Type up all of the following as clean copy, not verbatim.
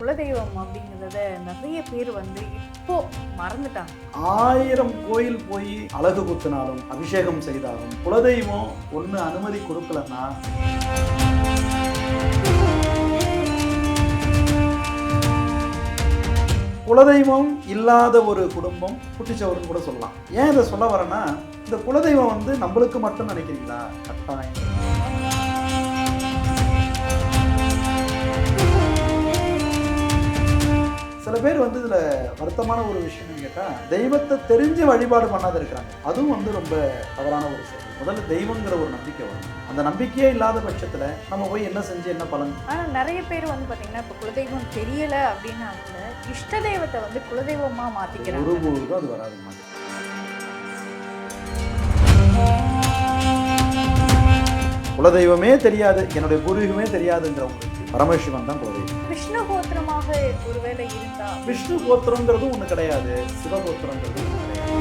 குலதெய்வம் அப்படிங்கிறத நிறைய பேர் வந்து இப்போ மறந்துட்டாங்க. 1000 கோயில் போய் அழகு குத்தினாலும் அபிஷேகம் செய்தாலும் குலதெய்வம் ஒன்று அனுமதி கொடுக்கலன்னா குலதெய்வம் இல்லாத ஒரு குடும்பம் குட்டிச்சவருன்னு கூட சொல்லலாம். ஏன் இதை சொல்ல வரேன்னா, இந்த குலதெய்வம் வந்து நம்மளுக்கு மட்டும் நினைக்கிறீங்களா? கட்டாயம். சில பேர் வந்து இதுல வருத்தமான ஒரு விஷயம் கேட்டா, தெய்வத்தை தெரிஞ்சு வழிபாடு பண்ணாத இருக்கிறாங்க. அதுவும் வந்து ரொம்ப தவறான ஒரு செயல். முதல்ல தெய்வங்கிற ஒரு நம்பிக்கை வரும். அந்த நம்பிக்கையே இல்லாத பட்சத்துல நம்ம போய் என்ன செஞ்சு என்ன பலன்? ஆனா நிறைய பேர் வந்து பாத்தீங்கன்னா இப்ப குலதெய்வம் தெரியல அப்படின்னா கூட இஷ்ட தெய்வத்தை வந்து குலதெய்வமா மாத்திக்கிறாங்க. ஒருபொழுதும் அது வராது மாதிரி. குலதெய்வமே தெரியாது, என்னுடைய பூர்வீகமே தெரியாதுங்கிறவங்களுக்கு பரமசிவன் தான் குலதெய்வம். விஷ்ணு கோத்திரமாக ஒருவேளை இருந்தா, விஷ்ணு கோத்திரங்கிறது ஒண்ணு கிடையாது, சிவகோத்திரங்கிறது ஒண்ணு கிடையாது.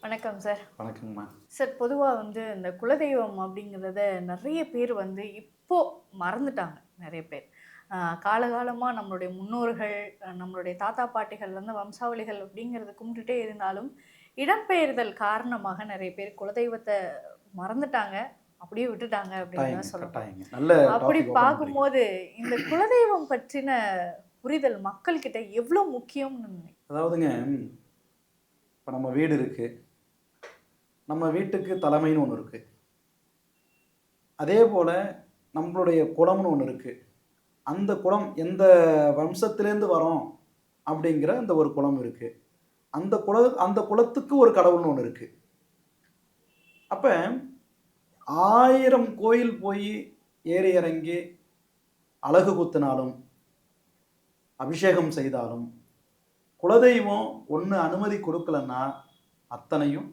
வணக்கம் சார். வணக்கங்கம்மா. சார், பொதுவா வந்து இந்த குலதெய்வம் அப்படிங்கிறத நிறைய பேர் வந்து இப்போ மறந்துட்டாங்க. நிறைய பேர் காலகாலமாக நம்மளுடைய முன்னோர்கள், நம்மளுடைய தாத்தா பாட்டிகள் வந்து வம்சாவளிகள் அப்படிங்கிறத கும்பிட்டுட்டே இருந்தாலும் இடம்பெயர்தல் காரணமாக நிறைய பேர் குலதெய்வத்தை மறந்துட்டாங்க, அப்படியே விட்டுட்டாங்க அப்படின்னு தான் சொல்லலாம். அப்படி பார்க்கும்போது இந்த குலதெய்வம் பற்றின புரிதல் மக்கள்கிட்ட எவ்வளோ முக்கியம்னு? அதாவதுங்க, இப்போ நம்ம வீடு இருக்கு, நம்ம வீட்டுக்கு தலைமைன்னு ஒன்று இருக்கு, அதே போல் நம்மளுடைய குலம்னு ஒன்று இருக்கு. அந்த குலம் எந்த வம்சத்திலேருந்து வரோம் அப்படிங்கிற அந்த ஒரு குலம் இருக்கு. அந்த குலத்துக்கு ஒரு கடவுள்னு ஒன்று இருக்கு. அப்போ 1000 கோயில் போய் ஏறி இறங்கி அழகு குத்தினாலும் அபிஷேகம் செய்தாலும் குலதெய்வம் ஒன்று அனுமதி கொடுக்கலன்னா அத்தனையும்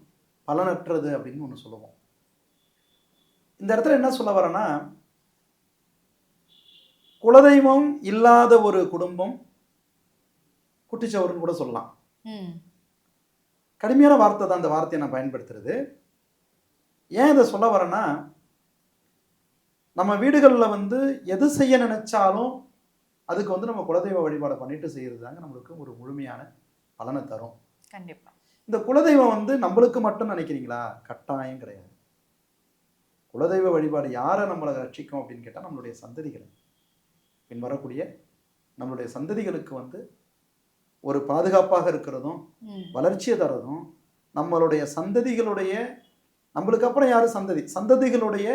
பலனற்றது அப்படின்னு ஒன்று சொல்லுவோம். இந்த இடத்துல என்ன சொல்ல வரேன்னா, குலதெய்வம் இல்லாத ஒரு குடும்பம் குட்டிச்சவருன்னு கூட சொல்லலாம். கடுமையான வார்த்தை தான் அந்த வார்த்தையை நான் பயன்படுத்துறது. ஏன் இதை சொல்ல வரேன்னா, நம்ம வீடுகளில் வந்து எது செய்ய நினைச்சாலும் அதுக்கு வந்து நம்ம குலதெய்வ வழிபாடு பண்ணிட்டு செய்யறது தாங்க நம்மளுக்கு ஒரு முழுமையான பலனை தரும். கண்டிப்பா. இந்த குலதெய்வம் வந்து நம்மளுக்கு மட்டும் நினைக்கிறீங்களா? கட்டாயம் கிடையாது. குலதெய்வ வழிபாடு யாரை நம்மளை ரட்சிக்கும் அப்படின்னு கேட்டால் நம்மளுடைய சந்ததிகளை, பின் வரக்கூடிய நம்மளுடைய சந்ததிகளுக்கு வந்து ஒரு பாதுகாப்பாக இருக்கிறதும் வளர்ச்சியை தரதும், நம்மளுடைய சந்ததிகளுடைய, நம்மளுக்கு அப்புறம் யாரு சந்ததிகளுடைய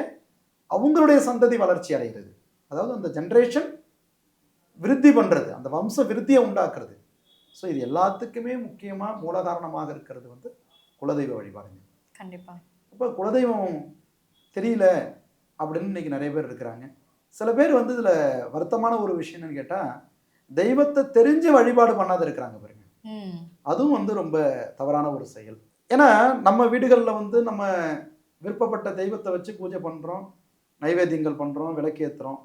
அவங்களுடைய சந்ததி வளர்ச்சி அடைகிறது. அதாவது அந்த ஜென்ரேஷன் விருத்தி பண்ணுறது, அந்த வம்ச விருத்தியை உண்டாக்குறது. ஸோ இது எல்லாத்துக்குமே முக்கியமாக மூல காரணமாக இருக்கிறது வந்து குலதெய்வ வழிபாடுங்க. கண்டிப்பாக. இப்போ குலதெய்வம் தெரியல அப்படின்னு இன்னைக்கு நிறைய பேர் இருக்கிறாங்க. சில பேர் வந்து இதில் வருத்தமான ஒரு விஷயம் என்னன்னு கேட்டால், தெய்வத்தை தெரிஞ்சு வழிபாடு பண்ணாத இருக்கிறாங்க பாருங்க. அதுவும் வந்து ரொம்ப தவறான ஒரு செயல். ஏன்னா நம்ம வீடுகளில் வந்து நம்ம விருப்பப்பட்ட தெய்வத்தை வச்சு பூஜை பண்ணுறோம், நைவேத்தியங்கள் பண்ணுறோம், விளக்கேற்றுறோம்.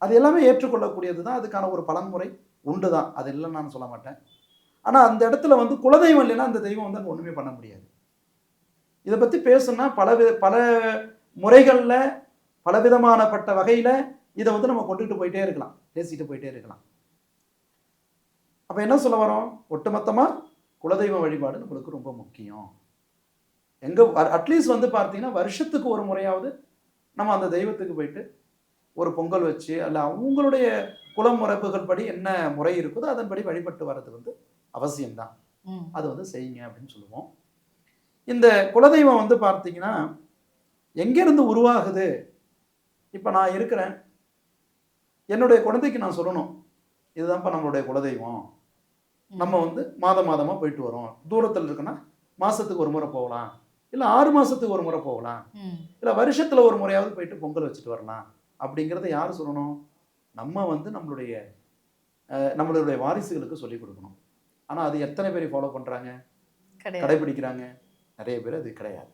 அது எல்லாமே ஏற்றுக்கொள்ளக்கூடியது தான், அதுக்கான ஒரு பலன்முறை உண்டு தான், அது இல்லைன்னு நான் சொல்ல மாட்டேன். ஆனால் அந்த இடத்துல வந்து குலதெய்வம் இல்லைன்னா அந்த தெய்வம் வந்து அங்கே ஒன்றுமே பண்ண முடியாது. இதை பற்றி பேசுனா பல முறைகளில் பலவிதமானப்பட்ட வகையில் இதை வந்து நம்ம கொண்டுட்டு போயிட்டே இருக்கலாம், பேசிட்டு போயிட்டே இருக்கலாம். அப்போ என்ன சொல்ல வரோம்? ஒட்டுமொத்தமாக குலதெய்வ வழிபாடு நம்மளுக்கு ரொம்ப முக்கியம். எங்கே அட்லீஸ்ட் வந்து பார்த்தீங்கன்னா வருஷத்துக்கு ஒரு முறையாவது நம்ம அந்த தெய்வத்துக்கு போயிட்டு ஒரு பொங்கல் வச்சு, அல்ல அவங்களுடைய குலமுறைப்புகள் படி என்ன முறை இருக்குதோ அதன்படி வழிபட்டு வர்றது வந்து அவசியம்தான். அது வந்து செய்யுங்க அப்படின்னு சொல்லுவோம். இந்த குலதெய்வம் வந்து பார்த்தீங்கன்னா எங்கேருந்து உருவாகுது? இப்போ நான் இருக்கிறேன், என்னுடைய குழந்தைக்கு நான் சொல்லணும், இதுதான்ப்பா நம்மளுடைய குலதெய்வம், நம்ம வந்து மாதமாக போயிட்டு வரோம். தூரத்தில் இருக்குன்னா மாதத்துக்கு ஒரு முறை போகலாம், இல்லை 6 மாதத்துக்கு ஒரு முறை போகலாம், இல்லை வருஷத்தில் ஒரு முறையாவது போயிட்டு பொங்கல் வச்சுட்டு வரலாம் அப்படிங்கிறத யார் சொல்லணும்? நம்ம வந்து நம்மளுடைய வாரிசுகளுக்கு சொல்லிக் கொடுக்கணும். ஆனால் அது எத்தனை பேர் ஃபாலோ பண்ணுறாங்க, கடைபிடிக்கிறாங்க? நிறைய பேர் அது கிடையாது.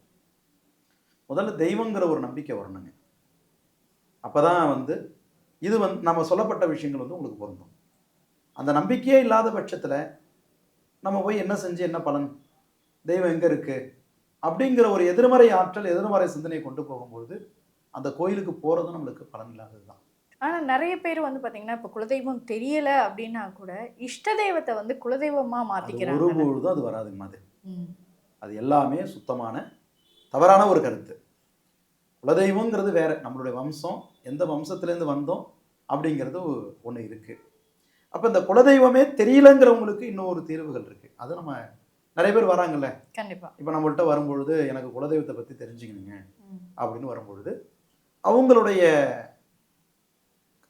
முதல்ல தெய்வங்கிற ஒரு நம்பிக்கை வரணுங்க. அப்போ தான் வந்து இது வந்து நம்ம சொல்லப்பட்ட விஷயங்கள் வந்து உங்களுக்கு பொருந்தும். அந்த நம்பிக்கையே இல்லாத பட்சத்தில் நம்ம போய் என்ன செஞ்சு என்ன பலன்? தெய்வம் எங்கே இருக்குது அப்படிங்கிற ஒரு எதிர்மறை ஆற்றல், எதிர்மறை சிந்தனையை கொண்டு போகும்போது அந்த கோயிலுக்கு போகிறதும் நம்மளுக்கு பலன் இல்லாதது தான். ஆனா நிறைய பேர் வந்து பாத்தீங்கன்னா இப்ப குலதெய்வம் தெரியல அப்படின்னா கூட இஷ்ட தெய்வத்தை வந்து குலதெய்வமா அது மாத்திக்கிறாங்க. ஒருபொழுதும் அது வராதுங்கம்மா. அது ம். அது எல்லாமே சுத்தமான தவறான ஒரு கருத்து. குலதெய்வங்கிறது வேற, நம்மளுடைய வம்சம், எந்த வம்சத்துலேருந்து வந்தோம் அப்படிங்கிறது ஒன்று இருக்கு. அப்போ இந்த குலதெய்வமே தெரியலங்கிறவங்களுக்கு இன்னொரு தீர்வுகள் இருக்கு. அது நம்ம நிறைய பேர் வராங்கல்ல, கண்டிப்பா. இப்போ நம்மள்ட்ட வரும்பொழுது எனக்கு குலதெய்வத்தை பற்றி தெரிஞ்சுக்கணுங்க ம். அப்படின்னு வரும்பொழுது அவங்களுடைய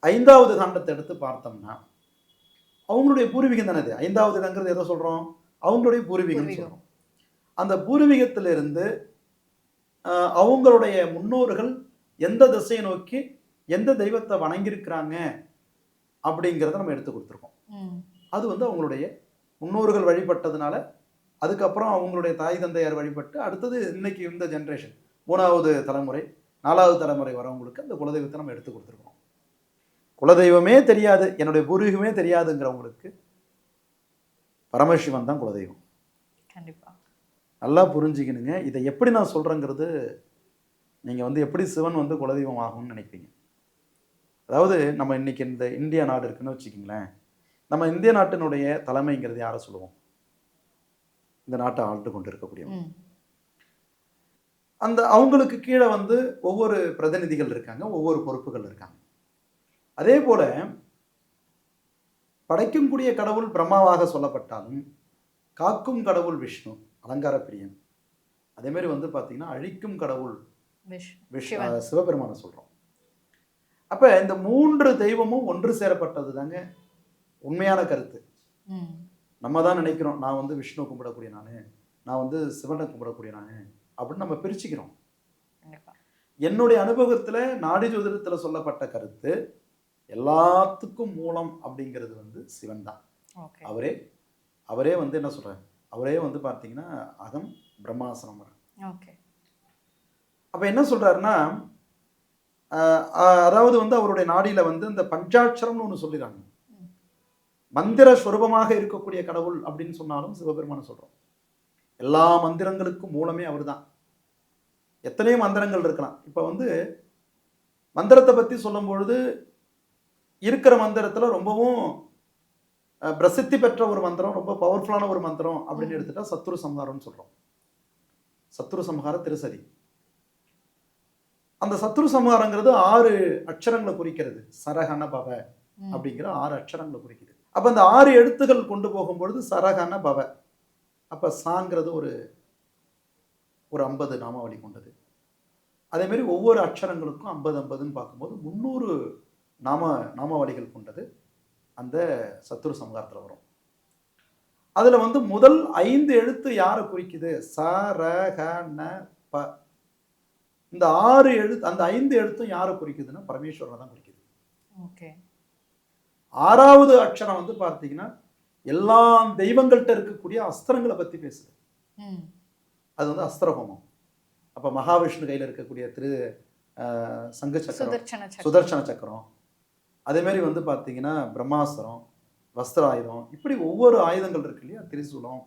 5வது காண்டத்தை எடுத்து பார்த்தோம்னா அவங்களுடைய பூர்வீகம் தானே அது. 5வது இடங்கிறது எதை சொல்கிறோம்? அவங்களுடைய பூர்வீகம் பூர்வீகம். சொல்கிறோம். அந்த பூர்வீகத்திலிருந்து அவங்களுடைய முன்னோர்கள் எந்த திசையை நோக்கி எந்த தெய்வத்தை வணங்கியிருக்கிறாங்க அப்படிங்கிறத நம்ம எடுத்து கொடுத்துருக்கோம். ம். அது வந்து அவங்களுடைய முன்னோர்கள் வழிபட்டதுனால, அதுக்கப்புறம் அவங்களுடைய தாய் தந்தையார் வழிபட்டு, அடுத்தது இன்னைக்கு இந்த ஜென்ரேஷன் 3வது தலைமுறை 4வது தலைமுறை வரவங்களுக்கு அந்த குலதெய்வத்தை நம்ம எடுத்து கொடுத்துருக்கோம். குலதெய்வமே தெரியாது, என்னுடைய பூர்வீகமே தெரியாதுங்கிறவங்களுக்கு பரமசிவன் தான் குலதெய்வம். கண்டிப்பா. நல்லா புரிஞ்சுக்கணுங்க. இதை எப்படி நான் சொல்கிறேங்கிறது நீங்கள் வந்து எப்படி சிவன் வந்து குலதெய்வம் ஆகும்னு நினைப்பீங்க. அதாவது நம்ம இன்னைக்கு இந்த இந்தியா நாடு இருக்குன்னு வச்சுக்கிங்களேன். நம்ம இந்திய நாட்டினுடைய தலைமைங்கிறது யாரை சொல்லுவோம்? இந்த நாட்டை ஆண்டு கொண்டு இருக்கக்கூடியவங்க. ம். அந்த அவங்களுக்கு கீழே வந்து ஒவ்வொரு பிரதிநிதிகள் இருக்காங்க, ஒவ்வொரு பொறுப்புகள் இருக்காங்க. அதே போல படைக்கக்கூடிய கடவுள் பிரம்மாவாக சொல்லப்பட்டாலும், காக்கும் கடவுள் விஷ்ணு அலங்கார பிரியன். அதே மாதிரி வந்து பார்த்தீங்கன்னா அழிக்கும் கடவுள் சிவன். சிவபெருமானை சொல்கிறோம். அப்போ இந்த 3 தெய்வமும் ஒன்று சேரப்பட்டது தாங்க உண்மையான கருத்து. ம். நம்ம தான் நினைக்கிறோம், நான் வந்து விஷ்ணு கும்பிடக்கூடிய நான் வந்து சிவனை கும்பிடக்கூடிய அப்படின்னு நம்ம பிரிச்சுக்கிறோம். கண்டிப்பா. என்னுடைய அனுபவத்தில் நாடி ஜோதிடத்தில் சொல்லப்பட்ட கருத்து எல்லாத்துக்கும் மூலம் அப்படிங்கிறது வந்து சிவன் தான். ஓகே. அவரே வந்து என்ன சொல்கிறார்? அவரே வந்து பார்த்தீங்கன்னா அகம் பிரம்மாசனம். ஓகே. அப்போ என்ன சொல்கிறாருன்னா, அதாவது வந்து அவருடைய நாடியில் வந்து இந்த பஞ்சாட்சரம்னு ஒன்று சொல்லிடுறாங்க. மந்திர ஸ்வரூபமாக இருக்கக்கூடிய கடவுள் அப்படின்னு சொன்னாலும் சிவபெருமானை சொல்கிறோம். எல்லா மந்திரங்களுக்கும் மூலமே அவர் தான். எத்தனையோ மந்திரங்கள் இருக்கலாம். இப்போ வந்து மந்திரத்தை பற்றி சொல்லும் பொழுது இருக்கிற மந்திரத்தில் ரொம்பவும் பிரசித்தி பெற்ற ஒரு மந்திரம், ரொம்ப பவர்ஃபுல்லான ஒரு மந்திரம் அப்படின்னு எடுத்துட்டா சத்ரு சம்ஹாரம்னு சொல்கிறோம். சத்ரு சம்ஹார திருசதி. அந்த சத்ரு சம்ஹாரங்கிறது 6 அக்ஷரங்களை குறிக்கிறது. சரகண பவ அப்படிங்கிற 6 அக்ஷரங்களை குறிக்குது. அப்போ அந்த 6 எழுத்துக்கள் கொண்டு போகும்பொழுது சரகண பவ. அப்போ சாங்கிறது ஒரு 50 நாமாவளி கொண்டது. அதேமாரி ஒவ்வொரு அக்ஷரங்களுக்கும் 50-50ன்னு பார்க்கும்போது 300 நாமாவளிகள் கொண்டது அந்த சத்ரு சம்ஹாரத்தில் வரும். அதில் வந்து முதல் 5 எழுத்து யாரை குறிக்குது? ச ர க ந ப. இந்த 6 எழுத்து, அந்த 5 எழுத்தும் யாரை குறிக்குதுன்னா பரமேஸ்வரனை தான் குறிக்குது. ஓகே. 6வது அக்ஷரம் வந்து பார்த்தீங்கன்னா எல்லா தெய்வங்கள்கிட்ட இருக்கக்கூடிய அஸ்திரங்களை பற்றி பேசுது. அது வந்து அஸ்திரஹோமம். அப்போ மகாவிஷ்ணு கையில் இருக்கக்கூடிய சங்கு சக்கரம், சுதர்சன சக்கரம், அதேமாரி வந்து பார்த்தீங்கன்னா பிரம்மாஸ்திரம், வஸ்திராயுதம், இப்படி ஒவ்வொரு ஆயுதங்கள் இருக்கு இல்லையா, திரிசூலம்,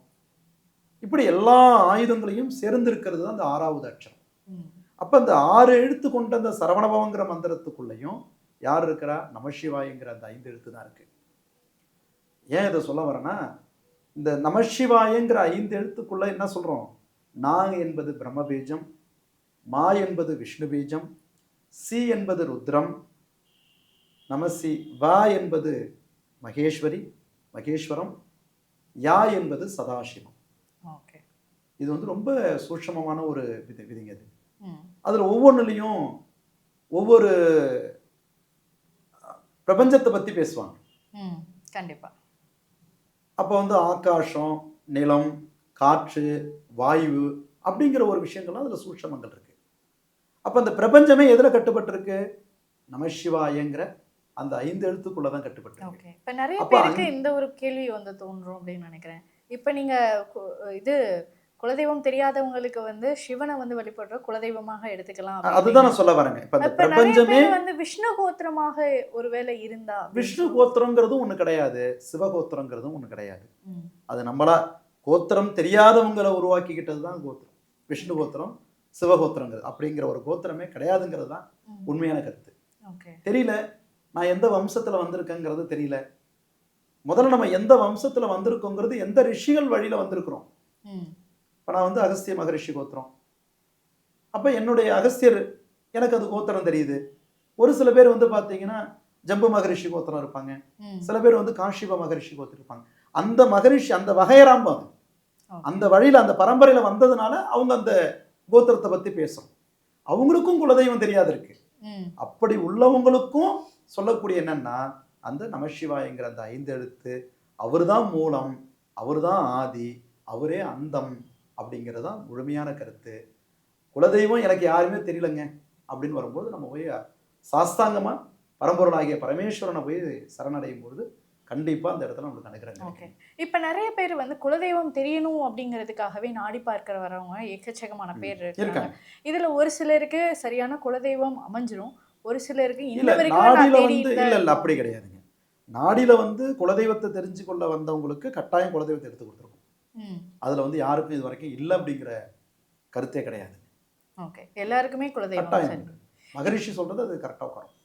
இப்படி எல்லா ஆயுதங்களையும் சேர்ந்து இருக்கிறது தான் அந்த 6வது அக்ஷரம். அப்போ அந்த 6 எழுத்து கொண்ட அந்த சரவணபவங்கிற மந்திரத்துக்குள்ளேயும் யார் இருக்கிறா? நமசிவாயங்கிற அந்த 5 எழுத்து தான் இருக்கு. ஏன் இதை சொல்ல வரேன்னா, இந்த நமசிவாயங்கிற 5 எழுத்துக்குள்ள என்ன சொல்றோம்? நான் என்பது பிரம்ம பீஜம், மா என்பது விஷ்ணு பீஜம், சி என்பது ருத்ரம், நமசி வா என்பது மகேஸ்வரம், யா என்பது சதாசிவம். இது வந்து ரொம்ப சூட்சமமான ஒரு விதிங்க. அது அதில் ஒவ்வொன்றுலையும் ஒவ்வொரு பிரபஞ்சத்தை பற்றி பேசுவாங்க. கண்டிப்பா. அப்போ வந்து ஆகாசம், நிலம், காற்று, வாயு அப்படிங்கிற ஒரு விஷயங்கள்லாம் அதில் சூட்சமங்கள் இருக்கு. அப்போ அந்த பிரபஞ்சமே எதில் கட்டுப்பட்டிருக்கு? நமசிவாயங்கிற அந்த 5 எழுத்துக்குள்ள தான் கட்டுப்பட்டிருக்கு. இப்போ நிறைய பேருக்கு இந்த ஒரு கேள்வி வந்து தோன்றும் அப்படின்னு நினைக்கிறேன். இப்போ நீங்க இது குலதெய்வம் தெரியாதவங்களுக்கு வந்து சிவனை வந்து வழிபடுற குலதெய்வமாக எடுத்துக்கலாம். அதுதான் நான் சொல்ல வரேங்க. இப்ப அந்த பிரபஞ்சமே வந்து விஷ்ணு கோத்திரமாக ஒருவேளை இருந்தா, விஷ்ணு கோத்திரங்கிறதும் ஒண்ணு கிடையாது, சிவகோத்திரங்கிறதும் ஒண்ணு கிடையாது. அது நம்மளா கோத்திரம் தெரியாதவங்களை உருவாக்கிக்கிட்டது தான் கோத்திரம். விஷ்ணு கோத்திரம், சிவகோத்திரங்கிறது அப்படிங்கிற ஒரு கோத்திரமே கிடையாதுங்கிறது தான் உண்மையான கருத்து. ஓகே. தெரியல, நான் எந்த வம்சத்துல வந்திருக்கேங்கிறது தெரியல. முதல்ல நம்ம எந்த வம்சத்துல வந்திருக்கோங்கிறது, எந்த ரிஷிகள் வழியில வந்திருக்கிறோம். இப்போ நான் வந்து அகஸ்திய மகரிஷி கோத்திரம். அப்போ என்னுடைய அகஸ்தியர் எனக்கு அது கோத்திரம் தெரியுது. ஒரு சில பேர் வந்து பார்த்தீங்கன்னா ஜம்பு மகரிஷி கோத்திரம் இருப்பாங்க. சில பேர் வந்து காஷிப மகரிஷி கோத்திரம் இருப்பாங்க. அந்த மகரிஷி அந்த வகையறாம்பாங்க. அந்த வழியில அந்த பரம்பரையில வந்ததுனால அவங்க அந்த கோத்திரத்தை பத்தி பேசுறோம். அவங்களுக்கும் குலதெய்வம் தெரியாது இருக்கு. அப்படி உள்ளவங்களுக்கும் சொல்லக்கூடிய என்னன்னா, அந்த நமசிவாயங்கிற அந்த 5 எழுத்து, அவர்தான் மூலம், அவர்தான் ஆதி, அவரே அந்தம் அப்படிங்கிறது தான் முழுமையான கருத்து. குலதெய்வம் எனக்கு யாருமே தெரியலங்க அப்படின்னு வரும்போது நம்ம போய் சாஸ்தாங்கமா பரம்பொருளாகிய பரமேஸ்வரனை போய் சரணடையும் பொழுது கண்டிப்பா அந்த இடத்துல நம்மளுக்கு அனுகிரகம் ஓகே. இப்ப நிறைய பேர் வந்து குலதெய்வம் தெரியணும் அப்படிங்கிறதுக்காகவே நாடி பார்க்கிற வரவங்க எக்கச்சக்கமான பேர் இருக்காங்க. இருக்காங்க. இதுல ஒரு சிலருக்கு சரியான குலதெய்வம் அமைஞ்சிரும், ஒரு சிலருக்கு இல்ல இன்ன வரைக்கும் நாடியில நான் தேடி வந்து இல்ல. இல்ல அப்படி கிடையாதுங்க. நாடியில வந்து குலதெய்வத்தை தெரிஞ்சு கொள்ள வந்தவங்களுக்கு கட்டாயம் குலதெய்வத்தை எடுத்து கொடுத்துருக்கும். அதுல வந்து யாருக்கும் இது வரைக்கும் இல்லை அப்படிங்கிற கருத்தே கிடையாது. ஓகே. எல்லாருக்குமே குலதெய்வம் கட்டாயம் சரி. உண்டு. மகரிஷி சொல்றது அது கரெக்டா உட்காரும்.